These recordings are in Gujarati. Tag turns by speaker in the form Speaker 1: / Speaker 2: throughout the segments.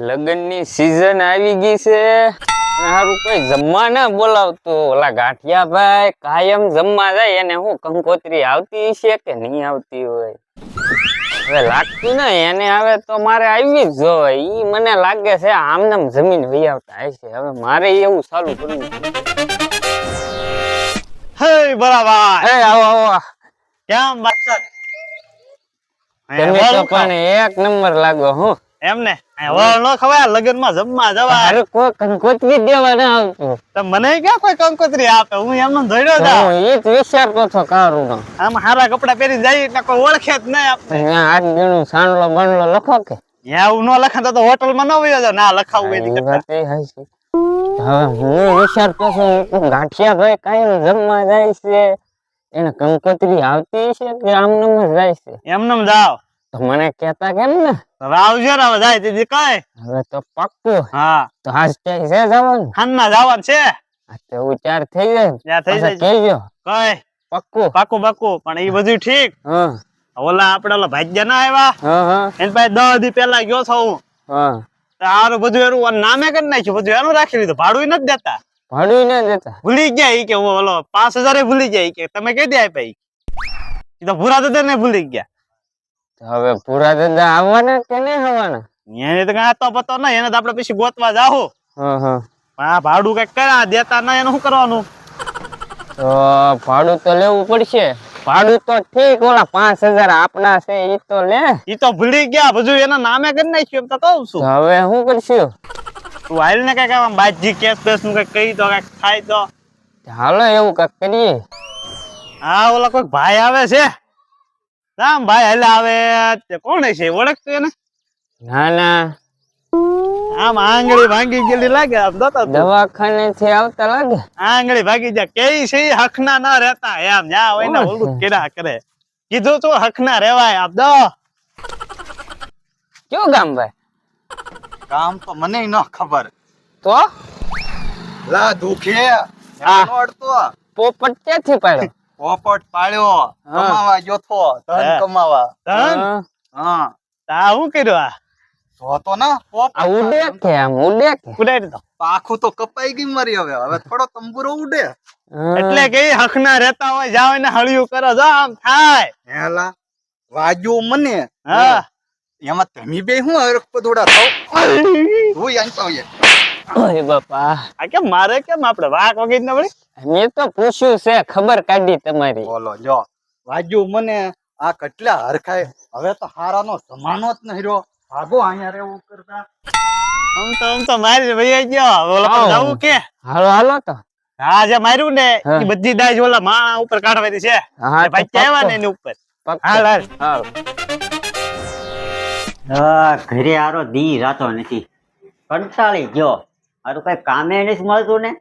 Speaker 1: લગનની સીઝન આવી ગઈ છે. હારું કોઈ જમવા ના બોલાવતો. ઓલા ગાંઠિયા ભાઈ કાયમ જમવા જાય, એને હું કંકોત્રી આવતી છે કે નહીં આવતી હોય. હવે લાગતું ને એને, હવે તો મારે આવી જ જોવે. ઈ મને લાગે છે આમનામ જમીન વહી આવતા હશે. હવે મારે એવું ચાલુ કરવું.
Speaker 2: હે બરાબર.
Speaker 1: હે આવો આવો.
Speaker 2: કેમ બાદશાહ?
Speaker 1: તમે તો પણ એક નંબર લાગો. હું
Speaker 2: એમને વળ નો ખવાય લગન માં જમવા જવા.
Speaker 1: અરે કોઈ કંકોત્રી દેવા ના આવતું.
Speaker 2: તો મને ક્યાં કોઈ કંકોત્રી આપે? હું એમને જોડ્યો તા.
Speaker 1: હું ઈ જ વિચારતો હતો કારું નો.
Speaker 2: આમ હારા કપડા પહેરી જાય એટલે કોઈ ઓળખે જ નહીં આપણે.
Speaker 1: આજ દિનું સાંડલો બંડલો લખો કે
Speaker 2: એવું ન લખાતા તો હોટલ માં ન વયો જાવ. ના લખાવું
Speaker 1: એ
Speaker 2: એની
Speaker 1: વાત
Speaker 2: કરતા.
Speaker 1: એ હશે. હવે હું વિચારતો છું ગાંઠિયા ભાઈ કાયમ જમવા જાય છે, એને કંકોત્રી આવતી છે કે આમનામ જ જાય છે?
Speaker 2: એમને જાવ
Speaker 1: તો મને કહેતા કેમ ને?
Speaker 2: હવે આવજો ને. હવે જાય તેથી કઈ.
Speaker 1: હવે તો પાક્કું.
Speaker 2: હા
Speaker 1: તો આજ ક્યાંય છે જવાનું?
Speaker 2: ખાનના જવાનું છે.
Speaker 1: આ તો ઉચાર થઈ જાય.
Speaker 2: ત્યાં થઈ જાય.
Speaker 1: કહેજો
Speaker 2: કઈ
Speaker 1: પાક્કું.
Speaker 2: પાકું પાકું. પણ એ બધું ઠીક.
Speaker 1: હા
Speaker 2: ઓલા આપડે ઓલા ભાગ્ય ના આવ્યા,
Speaker 1: હા હા
Speaker 2: એની પાસે 10 દી પેલા ગયો છો હું.
Speaker 1: હા.
Speaker 2: તારું બધું એનું નામે કરી નાખ્યું. બધું એનું રાખી લીધું. ભાડું નથી દેતા.
Speaker 1: ભાડું ના દેતા?
Speaker 2: ભૂલી ગયા ઈ કે ઓલો 5000 ભૂલી ગયા ઈ કે તમે કહી દે આપ્યા ઈ. ઈ તો ભૂરા દાદા ને ભૂલી ગયા.
Speaker 1: હવે પૂરા દાદા આવવાના કે નહીં આવવાના?
Speaker 2: એને તો કઈ આતો પતો નહીં. એને તો આપડે પછી ગોતવા જાહુ.
Speaker 1: હા હા.
Speaker 2: આ ભાડું કઈક કર્યા દેતા ના, એનું શું કરવાનું?
Speaker 1: તો ભાડું તો લેવું પડશે. ભાડું તો ઠીક, ઓલા 5000 આપના છે ઈ તો લે.
Speaker 2: ઈ તો ભૂલી ગયા. બધું એના નામે કરી નાખ્યું. એમ તો કહું છું.
Speaker 1: તો હવે શું કરશું?
Speaker 2: તું હાલ ને કઈક આમ બાજી કેસ બેસ નું કઈક કહી તો કઈક થાય તો.
Speaker 1: હાલો એવું કઈક કરીએ.
Speaker 2: હા ઓલા કોઈ ભાઈ આવે છે. રામ ભાઈ હાલે આવે. તે કોણ છે? ઓળખતું એને?
Speaker 1: ના ના,
Speaker 2: આમ આંગળી ભાંગી ગયેલી લાગે. આમ જોતો
Speaker 1: દવાખાને થી આવતા લાગે.
Speaker 2: આંગળી ભાગી જાય. કઈ છે હકના ના રહેતા એમ. જ્યાં હોય ને ઓલું કેડા કરે. કીધું તું હકના રહેવાય. આપ દો
Speaker 1: કયો ગામ ભાઈ?
Speaker 3: કામ તો મને ન ખબર.
Speaker 1: તો
Speaker 3: લા દુખે
Speaker 1: હા.
Speaker 3: નોડતો
Speaker 1: પોપટ ક્યાંથી પાડ્યો?
Speaker 3: પોપટ પાળ્યો.
Speaker 1: હા.
Speaker 3: કમાવા ગયો તો ધન
Speaker 2: હે.
Speaker 3: કમાવા.
Speaker 2: ધન
Speaker 1: હા.
Speaker 3: હા
Speaker 2: તા શું કર્યું? આ
Speaker 3: જોતો ને પોપટ
Speaker 1: આ ઉડે કે આમ ઉડે કે?
Speaker 2: ઉડાડી દીધો.
Speaker 3: પાખું તો કપાઈ ગઈ મારી. હવે થોડો તંબુરો ઉડે.
Speaker 1: હા.
Speaker 2: એટલે કે હકના રહેતા હોય જાવ ને હળિયું કરો. જો આમ થાય.
Speaker 3: હેલા વાગ્યું મને.
Speaker 2: હા
Speaker 3: એમાં તમે બે હું હરખપદોડા થાવ. તું યાન પાવે.
Speaker 1: ઓય બાપા,
Speaker 2: આ કેમ મારે કેમ આપણે વાક વગી ના વળી?
Speaker 1: મેં તો પૂછ્યું છે, ખબર કાઢી તમારી.
Speaker 3: બોલો જો વાગ્યું મને. આ કેટલા હરખાય. હવે તો હારાનો જમાનો જ નહીં રહ્યો. ભાગો અહીંયા રહેવું કરતા.
Speaker 2: આમ તો મારી ભાઈ ગયો. ઓલા પર જાવું કે?
Speaker 1: હાલો હાલો તો.
Speaker 2: હા જે માર્યું ને
Speaker 1: હા.
Speaker 2: એ બધી ડાય ઓલા માણા ઉપર કાઢવાની છે.
Speaker 1: હા,
Speaker 2: એ ભાઈ
Speaker 1: તો
Speaker 2: આવ્યા
Speaker 1: પાક્કું.
Speaker 2: ને એની ઉપર.
Speaker 1: પાક્કું.
Speaker 2: હાલ હાલ.
Speaker 1: હાલ.
Speaker 4: ઘરે આરો દી રાતો નથી, કંટાળી ગયો. આરું કઈ કામે નથી મળતું ને,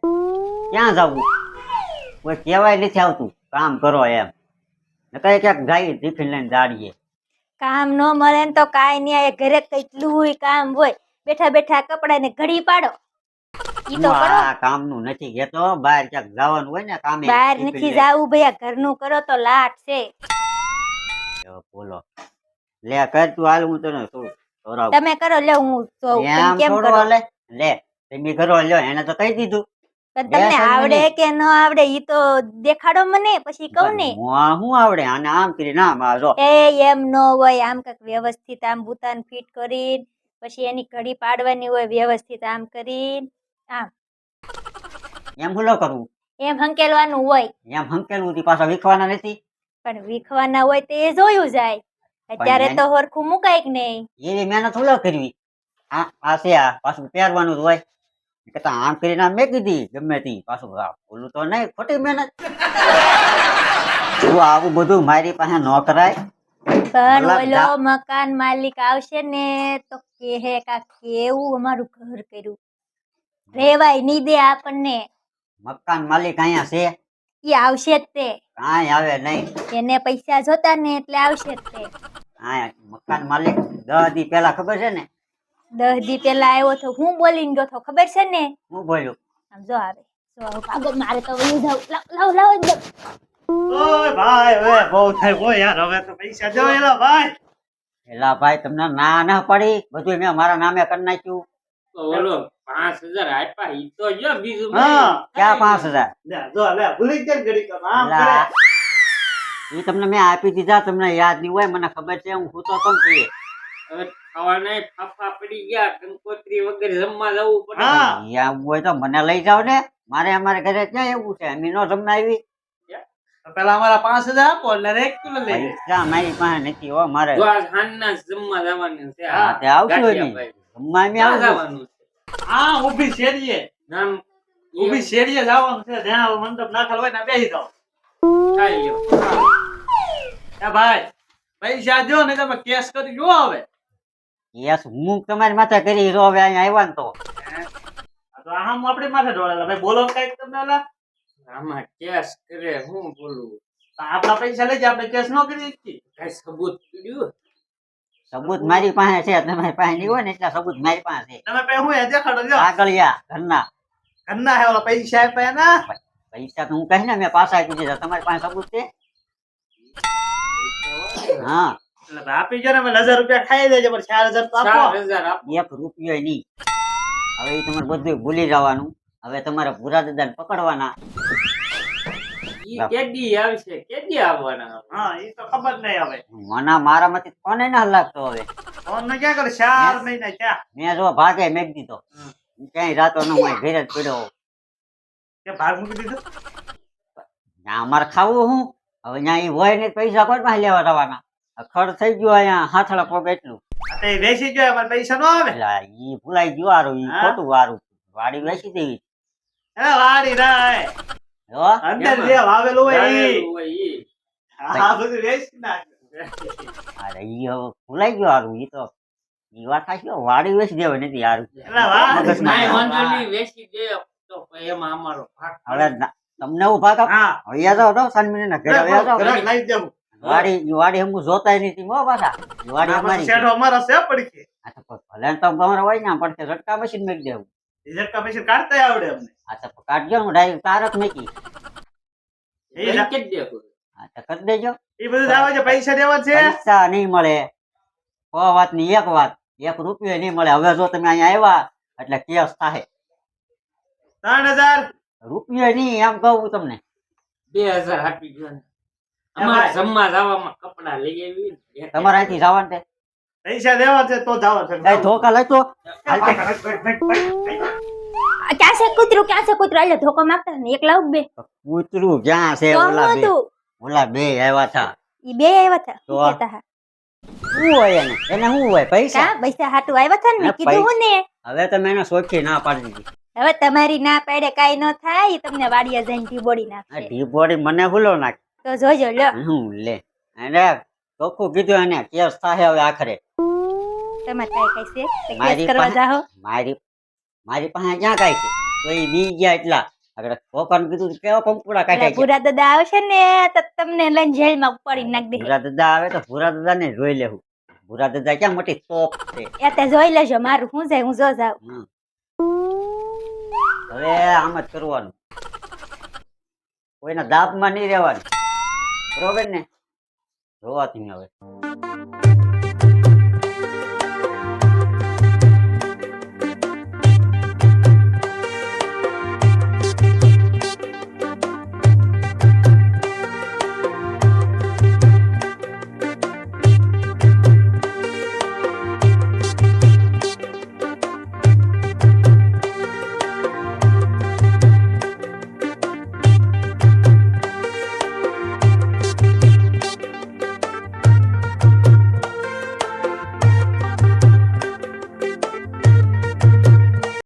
Speaker 4: ક્યાં જવું? કોઈ કહેવાય નથી આવતું કામ કરો એમ. કઈ ક્યાંક જાય ટિફિન લઈને દાડીએ.
Speaker 5: કામ ન મળે ને તો કાંઈ નહીં. આ ઘરે કેટલું કામ હોય. બેઠા બેઠા કપડા ને ઘડી પાડો. ઈ તો
Speaker 4: હું
Speaker 5: કરો.
Speaker 4: આ કામનું નથી કહેતો, બહાર ક્યાંક જવાનું હોય ને કામે.
Speaker 5: બહાર
Speaker 4: ટિફિન
Speaker 5: નથી
Speaker 4: લઈને.
Speaker 5: જાવું ભૈયા, ઘરનું કરો તો લાટ છે.
Speaker 4: બોલો લે કર તું, હાલ હું તને થોડું ખવડાવું.
Speaker 5: તમે કરો, લે હું જોઉં. તમે
Speaker 4: એમ
Speaker 5: કેમ
Speaker 4: થોડું
Speaker 5: કરો?
Speaker 4: હાલે. લે તમે કરો લ્યો, એને તો કહી દીધું.
Speaker 5: પણ તમને
Speaker 4: બે
Speaker 5: આવડે
Speaker 4: મિનિટ.
Speaker 5: કે ન આવડે ઈ તો દેખાડો મને, પછી કહું ને.
Speaker 4: શું આવડે આને? આમ કરી ના માં જો.
Speaker 5: એ એમ ન હોય. આમ કઈક વ્યવસ્થિત આમ બુતાન ફિટ કરીને પછી એની ઘડી પાડવાની હોય વ્યવસ્થિત આમ કરીને. આમ
Speaker 4: એમ ભૂલો કરવું.
Speaker 5: એમ હંકેલવાનું હોય.
Speaker 4: એમ હંકેલું થી પાછા વીખવાના નથી.
Speaker 5: પણ વીખવાના હોય તો એ જોયું જાય. અત્યારે
Speaker 4: પણ
Speaker 5: તો હરખું મુકાય કે નહીં.
Speaker 4: એવી મહેનત ઓલો કરવી. આ છે આ પાછું પહેરવાનું જ હોય. કહેતા આમ કરીને આમ મેં કીધી ગમે તી પાછું ઓલું તો નહીં, ખોટી મહેનત. તું આવું બધું મારી પાસે ન કરાય.
Speaker 5: પણ
Speaker 4: મતલબ
Speaker 5: ઓલો મકાન માલિક આવશે ને તો કહે કા કેવું અમારું ઘર કર્યું. રેવાય નહીં દે આપણને.
Speaker 4: મકાન માલિક અહીંયા છે?
Speaker 5: ઈ આવશે જ તે.
Speaker 4: કાંઈ આવે નહીં.
Speaker 5: એને પૈસા જોતા ને એટલે આવશે જ તે.
Speaker 4: હા, મકાન માલિક 10 દી પેલા ખબર છે ને?
Speaker 5: 10 દી પેલા આવ્યો તો હું બોલીને ગયો તો ખબર છે ને?
Speaker 4: હું બોલ્યું?
Speaker 5: આમ જો આવે. જો ભાગો, મારે તો વયું જાવ. લાવ લાવ એકદમ.
Speaker 2: ઓય ભાઈ હવે બહુ થાય. ઓ યાર હવે તો પૈસા દો એલા ભાઈ.
Speaker 4: એલા ભાઈ તમને ના ના પડી, બધું મેં મારા નામે કરી નાખ્યું.
Speaker 1: તો ઓલો 5000 આપ્યા ઈ તો જો બીજું
Speaker 2: હા.
Speaker 4: ક્યાં 5000?
Speaker 2: લે, જો લે ભૂલી ગયા ને ઘડીક આમ કરે.
Speaker 4: અલા, ઈ તમને મેં આપી દીધા, તમને યાદ નહીં હોય, મને ખબર છે, હું સૂતો તો ને તે.
Speaker 1: હવે ખાવાના ફાફા પડી ગયા કંકોત્રી વગેરે જમવા જવું પડે
Speaker 2: હા.
Speaker 4: ઈ આવું હોય તો મને લઈ જાવ ને, મારે અમારે ઘરે ક્યાં એવું છે, અમે નો જમવા આવી.
Speaker 2: તો પેલા અમારા 5000 આપો એટલે 1 કિલો લઈ જાય.
Speaker 4: પૈસા મારી પાસે નથી હો, મારે
Speaker 1: જો આજ હાંજના જ જમવા જવાનું છે
Speaker 4: હા, તે આવશું
Speaker 1: ગાંઠિયાભાઈ.
Speaker 4: જમવા અમે
Speaker 1: ક્યાં
Speaker 4: આવશું.
Speaker 1: જવાનું છે
Speaker 2: હા ઊભી શેરીએ
Speaker 1: નામ
Speaker 2: ઊભી શેરીએ જવાનું છે જ્યાં મંડપ નાખેલ હોય ને બેસી જાઓ.
Speaker 1: ખાઈ લ્યો.
Speaker 2: એ ભાઈ પૈસા દો ને તમે કેશ કરી જો હવે.
Speaker 4: યસ, હું તમારી માથે કરી રહ્યો, હવે અહીંયા આવ્યા ને તો
Speaker 2: આ તો આમ આપણી માથે ઢોળેલા ભાઈ બોલો કઈક તમે ઓલા.
Speaker 1: આમાં કેસ કરે હું બોલું
Speaker 2: આપણા પૈસા લઈ જાય આપણે કેશ નો કરી શકીએ.
Speaker 1: કઈ સબૂત પીડ્યું
Speaker 4: સબૂત મારી પાસે છે, તમારી પાસે નહીં હોય ને એટલા સબૂત મારી પાસે છે.
Speaker 2: તમે પે હું એ દેખાડો જો
Speaker 4: કાગળિયા ઘરના
Speaker 2: ઘરના હે ઓલા પૈસા આપ્યા ના.
Speaker 4: પૈસા તો હું કહી ને મેં પાછા આપી દીધા, તમારી પાસે સબૂત છે? હા,
Speaker 2: એટલે આપી જો ને અમે 1000 રૂપિયા ખાઈ દેજો પણ 4000 તો આપો.
Speaker 1: 4000 આપો.
Speaker 4: 1 રૂપિયો નહીં. હવે ઈ તમારે બધું ભૂલી જવાનું. હવે તમારે ભૂરા દાદાને પકડવાના.
Speaker 1: ઈ કેદી આવશે કેદી આવવાના
Speaker 2: હા ઈ તો ખબર નહીં હવે.
Speaker 4: મારામાંથી કોને ના લાગતો હવે.
Speaker 2: ફોન ને ક્યાં કરે 4 મહિના ક્યાં
Speaker 4: મેં જો ભાગે મેક દીધો, ક્યાંય રાતો ન હોય, ઘરે જ પડ્યો.
Speaker 2: કે ભાગ મૂકી દીધો.
Speaker 4: ત્યાં અમારે ખાવું હું હવે, ત્યાં ઈ હોય ને પૈસા કોઈ પાસે લેવા જવાના. આ ખર્ચ થઈ ગયો અહીંયા હાથડા પગ એટલું.
Speaker 2: આ તો એ વેચી ગયો અમારે પૈસા નો આવે.
Speaker 4: એટલે ઈ ભૂલાઈ ગયું હારું, ઈ
Speaker 2: હા?
Speaker 4: ખોટું હારું. વાડી વેચી દેવી.
Speaker 2: એ વાડી રાય
Speaker 4: જો
Speaker 2: અંદર જે વાવેલું હોય ઈ.
Speaker 1: લાવેલું હોય ઈ.
Speaker 2: હા બધું વેચી નાખ.
Speaker 4: અરે ઈ હવે ભૂલાઈ ગયું હારું. ઈ તો ઈ વાત સાચી હો, વાડી વેચી દેવા નથી હારું.
Speaker 2: એટલે વાડી
Speaker 4: મગજમાં
Speaker 1: કાંઈ
Speaker 4: આવે.
Speaker 1: વાંધો નહીં, વેચી દે તો એમાં અમારો ભાગ
Speaker 4: હવે તમને હું ભાગ આપું?
Speaker 2: હા
Speaker 4: અહીંયા જાઓ તો સાનમીના ઘરે વયા જાઓ.
Speaker 2: ઘરાક લઈ જવું.
Speaker 4: વાડી હમું જોતાય નથી હો પાછા. ઈ વાડી અમારી છે.
Speaker 2: શેઠો અમારા છે પડખે.
Speaker 4: આ તો ભલે ને તો તમારે હોય ને પડકે ઝટકા મશીન મેકી દેવું.
Speaker 2: એ ઝટકા પૈસા કાઢતા આવડે અમને.
Speaker 4: આ તો કાઢજો ને ડાયરેક્ટ તારક મેકી.
Speaker 2: એ
Speaker 1: વેચી જ દે કોઈ.
Speaker 4: આ તો કરી દેજો.
Speaker 2: એ બધું જ આવે છે પૈસા દેવા છે.
Speaker 4: પૈસા નહીં મળે. 100 વાતની એક વાત, 1 રૂપિયો નહીં મળે. હવે જો તમે અહીંયા આવ્યા એટલે કેસ થાય.
Speaker 2: 3000
Speaker 4: રૂપિયો નહીં એમ કહું તમને.
Speaker 1: 2000 આપી દો ને.
Speaker 2: એ
Speaker 1: અમારે
Speaker 2: ભાઈ.
Speaker 1: જમવા જવામાં કપડા લઈ આવી ને.
Speaker 4: તમારે અહીંથી જવાનું છે.
Speaker 2: પૈસા દેવા છે તો જાવ છે.
Speaker 4: કઈ ધોકા લેતો
Speaker 5: ક્યાં છે કૂતરું એટલે ધોકો માંગતા ને એક લાવ બે
Speaker 4: કૂતરું ક્યાં છે?
Speaker 5: તો
Speaker 4: ઓલા
Speaker 5: હું
Speaker 4: બે
Speaker 5: હતું
Speaker 4: ઓલા બે આવ્યા હતા.
Speaker 5: ઈ બે આવ્યા હતા
Speaker 4: તો?
Speaker 5: શું કહેતા હા
Speaker 4: શું હોય એને? એને શું હોય? પૈસા.
Speaker 5: કા પૈસા હાટુ આવ્યા હતા ને મેં
Speaker 4: હા,
Speaker 5: કીધું હું ને
Speaker 4: હવે તમે એને સોચી ના પાડી દીધી.
Speaker 5: હવે તમારી ના પાડે કાઈ ન થાય ઈ તમને વાડિયા જઈને ઢીબોડી
Speaker 4: આ
Speaker 5: નાખશે
Speaker 4: ઢીબોડી મને ભૂલો નાખ.
Speaker 5: તો જોજો લ્યો
Speaker 4: હું લે એને ચોખ્ખું કીધું એને કેસ થાય હવે આખરે.
Speaker 5: તમારે કાઈ કઈ છે તો
Speaker 4: મારી
Speaker 5: કેસ કરવા
Speaker 4: પાસે-
Speaker 5: જાહો
Speaker 4: મારી પાસે ક્યાં કાંઈ છે? તો એ બી ગયા એટલા. આગળ છોકરાને કીધું તો કેવા પંપુડા
Speaker 5: એટલે
Speaker 4: કાઢ્યા છે.
Speaker 5: ભૂરા દાદા આવશે ને તો તમને લઈને જેલમાં ઉપાડી નાખ દે
Speaker 4: ભૂરા દાદા આવે તો ભૂરા દાદા ને જોઈ લેવું. ભૂરા દાદા ક્યાં મોટી તોપ છે.
Speaker 5: એ તે જોઈ લેજો મારું હું જાય હું જો જાવ
Speaker 4: હમ. હવે આમ જ કરવાનું, કોઈના દાબમાં નહીં રહેવાનું, બરોબર ને? જોવા તમે હવે